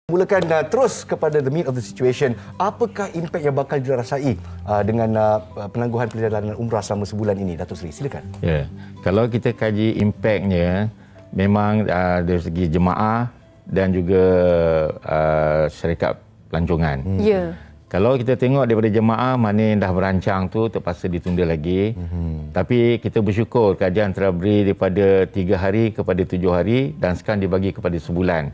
Mulakan terus kepada the meat of the situation. Apakah impak yang bakal dirasai dengan penangguhan perjalanan umrah selama sebulan ini, Datuk Seri? Silakan. Ya, kalau kita kaji impaknya, memang dari segi jemaah dan juga syarikat pelancongan. Ya. Kalau kita tengok daripada jemaah, mana yang dah berancang tu terpaksa ditunda lagi. Tapi kita bersyukur kajian telah beri daripada 3 hari kepada 7 hari dan sekarang dibagi kepada sebulan.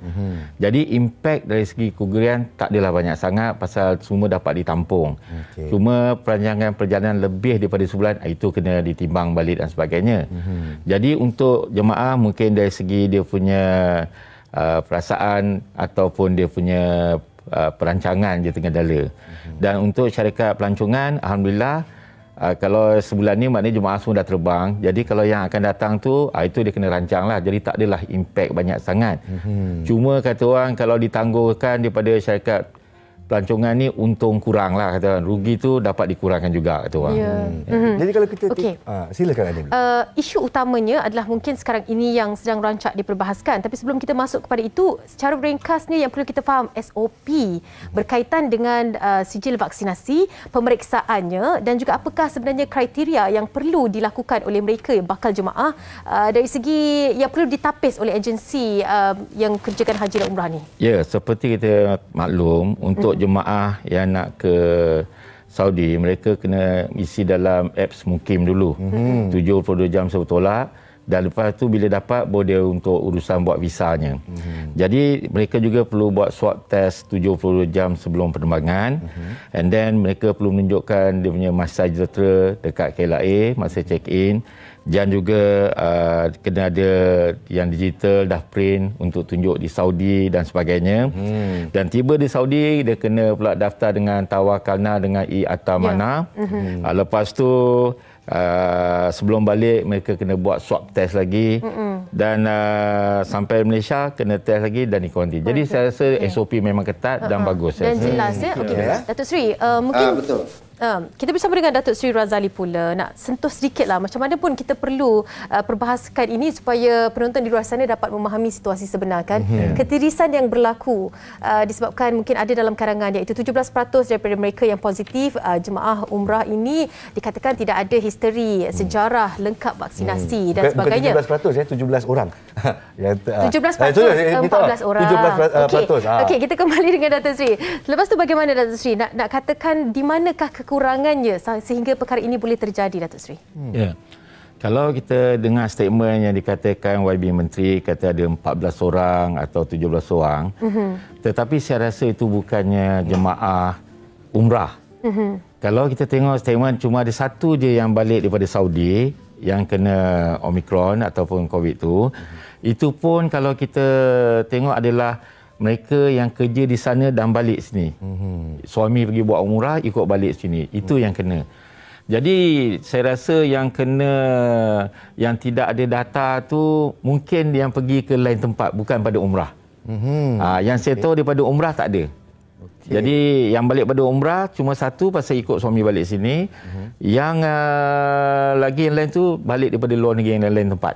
Jadi impak dari segi kerugian tak adalah banyak sangat pasal semua dapat ditampung. Cuma perancangan perjalanan lebih daripada sebulan, itu kena ditimbang balik dan sebagainya. Jadi untuk jemaah mungkin dari segi dia punya perasaan ataupun dia punya perancangan dia tengah dala. Dan untuk syarikat pelancongan, alhamdulillah, kalau sebulan ni maknanya jemaah semua dah terbang. Jadi kalau yang akan datang tu, itu dia kena rancang lah. Jadi tak adalah impak banyak sangat. Cuma kata orang, kalau ditangguhkan daripada syarikat pelancongan ni, untung kurang lah kata orang. Rugi tu dapat dikurangkan juga kata orang. Jadi kalau kita silakan Adil. Isu utamanya adalah mungkin sekarang ini yang sedang rancak diperbahaskan. Tapi sebelum kita masuk kepada itu, secara ringkasnya yang perlu kita faham SOP berkaitan dengan sijil vaksinasi, pemeriksaannya dan juga apakah sebenarnya kriteria yang perlu dilakukan oleh mereka yang bakal jemaah dari segi yang perlu ditapis oleh agensi yang kerjakan haji dan umrah ni. Ya, seperti kita maklum, untuk jemaah yang nak ke Saudi, mereka kena isi dalam apps Mukim dulu. 72 jam sebelum tolak. Dan lepas tu bila dapat, baru dia untuk urusan buat visanya. Jadi mereka juga perlu buat swab test 70 jam sebelum penerbangan. And then mereka perlu menunjukkan dia punya masa sejahtera dekat KLIA, masa check-in. Dan juga kena ada yang digital, dah print untuk tunjuk di Saudi dan sebagainya. Dan tiba di Saudi, dia kena pula daftar dengan Tawakalna dengan I-Atamana. Lepas tu, sebelum balik, mereka kena buat swab test lagi. Dan sampai Malaysia, kena test lagi dan dikuarantin. Jadi saya rasa SOP memang ketat dan bagus. Dan jelas ya. Datuk Seri, mungkin betul. Kita bersama dengan Datuk Seri Razali pula nak sentuh sedikitlah macam mana pun kita perlu perbahaskan ini supaya penonton di luar sana dapat memahami situasi sebenar kan. Ketirisan yang berlaku disebabkan mungkin ada dalam karangan iaitu 17% daripada mereka yang positif jemaah umrah ini dikatakan tidak ada history sejarah lengkap vaksinasi dan sebagainya. Bukan 17%, 17 orang. 17%, 14 orang. 17%. Okey, kita kembali dengan Datuk Seri. Lepas tu bagaimana Datuk Seri nak katakan di manakah kekurangannya sehingga perkara ini boleh terjadi, Datuk Seri? Ya. Kalau kita dengar statement yang dikatakan YB Menteri kata ada 14 orang atau 17 orang, tetapi saya rasa itu bukannya jemaah umrah. Kalau kita tengok statement, cuma ada satu je yang balik daripada Saudi yang kena Omicron ataupun COVID tu. Itu pun kalau kita tengok adalah mereka yang kerja di sana dan balik sini. Suami pergi buat umrah, ikut balik sini. Itu yang kena. Jadi saya rasa yang kena, yang tidak ada data tu mungkin yang pergi ke lain tempat, bukan pada umrah. Yang saya tahu daripada umrah tak ada. Jadi yang balik pada umrah cuma satu pasal ikut suami balik sini. Yang lagi yang lain tu balik daripada luar negeri yang lain tempat.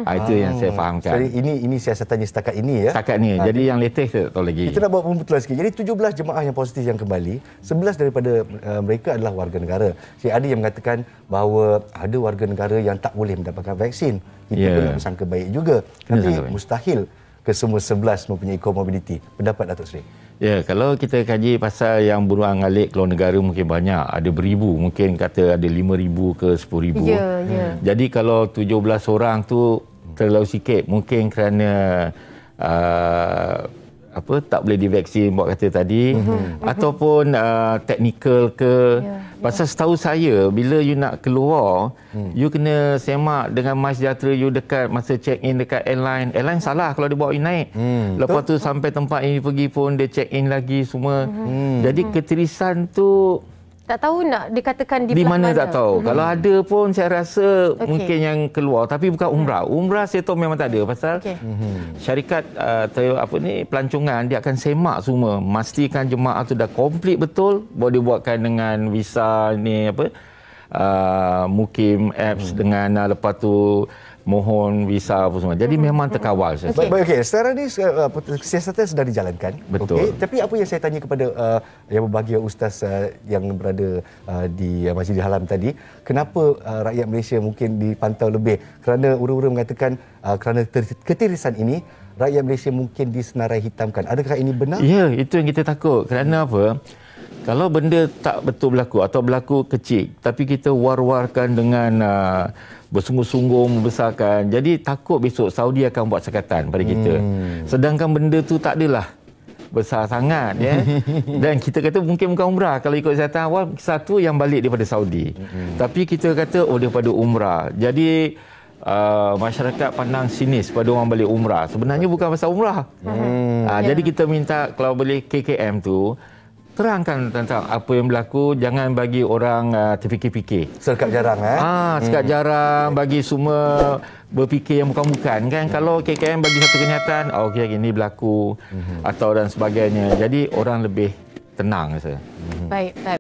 Itu yang saya fahamkan. Jadi ini siasatannya setakat ini ya. Setakat ni. Jadi yang latest saya tak tahu lagi. Kita nak buat pembetulan sikit. Jadi 17 jemaah yang positif yang kembali, 11 daripada mereka adalah warga negara. Jadi ada yang mengatakan bahawa ada warga negara yang tak boleh mendapatkan vaksin. Kita pun nak bersangka baik juga. Tapi mustahil ke semua 11 mempunyai comorbidity. Pendapat Datuk Seri? Ya, kalau kita kaji pasal yang beruang alik keluar negara mungkin banyak. Ada beribu. Mungkin kata ada 5,000 ke 10,000. Jadi kalau 17 orang tu terlalu sikit. Mungkin kerana tak boleh divaksin buat kata tadi. Ataupun teknikal ke. Pasal setahu saya, bila you nak keluar, you kena semak dengan MySejahtera you dekat masa check-in dekat airline. Airline salah kalau dia bawa you naik. Lepas tu sampai tempat ini pergi pun dia check-in lagi semua. Jadi ketirisan tu tak tahu nak dikatakan di mana tak tahu. Kalau ada pun saya rasa mungkin yang keluar, tapi bukan umrah. Umrah saya tahu memang tak ada pasal syarikat pelancongan dia akan semak semua, memastikan jemaah tu dah komplit betul, baru dia buatkan dengan visa ni Mukim apps dengan lepas tu mohon visa apa semua. Jadi memang terkawal. Okey, sekarang ni siasatan sedang dijalankan. Betul. Okay. Tapi apa yang saya tanya kepada yang berbahagia ustaz yang berada di Masjidil Haram tadi, kenapa rakyat Malaysia mungkin dipantau lebih? Kerana urus-urus mengatakan kerana ketirisan ini rakyat Malaysia mungkin disenarai hitamkan. Adakah ini benar? Ya, itu yang kita takut. Kerana apa? Kalau benda tak betul berlaku atau berlaku kecil, tapi kita war-warkan dengan bersungguh-sungguh membesarkan, jadi takut besok Saudi akan buat sekatan pada kita. Sedangkan benda tu tak adalah besar sangat, ya. Dan kita kata mungkin bukan umrah. Kalau ikut kesihatan awal, satu yang balik daripada Saudi. Tapi kita kata daripada umrah. Jadi masyarakat pandang sinis pada orang balik umrah. Sebenarnya bukan pasal umrah. Jadi kita minta kalau boleh KKM tu terangkan tentang apa yang berlaku, jangan bagi orang terfikir-fikir. Serkap jarang serkap jarang, bagi semua berfikir yang bukan-bukan kan. Kalau KKM bagi satu kenyataan, okey ini berlaku atau dan sebagainya. Jadi orang lebih tenang rasa. Baik.